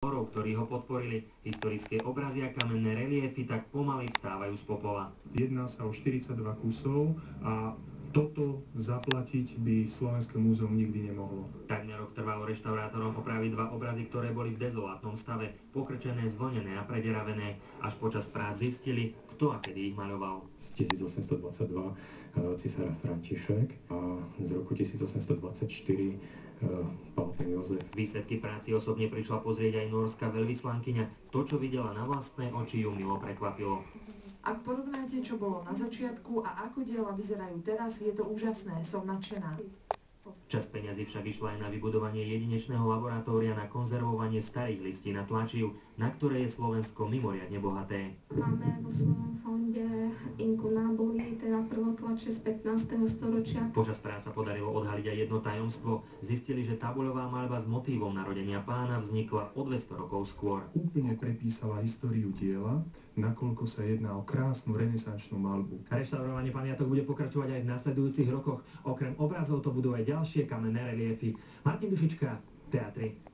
ktorí ho podporili. Historické obrazy a kamenné reliefy tak pomaly vstávajú z popola. Jedná sa o 42 kusov a toto zaplatiť by Slovenské múzeum nikdy nemohlo. Takmer rok trvalo reštaurátorom opraviť dva obrazy, ktoré boli v dezolátnom stave, pokrčené, zvlnené a prederavené. Až počas prác zistili, kto a kedy ich maľoval. Z 1822 cisára František a z roku 1824 Pálfen Jozef. Výsledky práci osobne prišla pozrieť aj norská veľvyslankyňa. To, čo videla na vlastné oči, ju milo prekvapilo. Ak porovnáte, čo bolo na začiatku a ako diela vyzerajú teraz, je to úžasné, som nadšená. Časť peňazí však išla aj na vybudovanie jedinečného laboratória na konzervovanie starých listín a tlačív, na ktoré je Slovensko mimoriadne bohaté. Máme vo svojom fonde inku nábory, teda prvotlače z 15. storočia. Počas prác sa podarilo odhaliť aj jedno tajomstvo. Zistili, že tabuľová maľba s motívom narodenia Pána vznikla o 200 rokov skôr. Úplne prepísala históriu diela, nakoľko sa jedná o krásnu renesančnú maľbu. Reštaurovanie pamiatok bude pokračovať aj v nasledujúcich rokoch. Okrem obrazov to budú aj ďalšie kamenné reliefy. Martin Dušička, Teatry.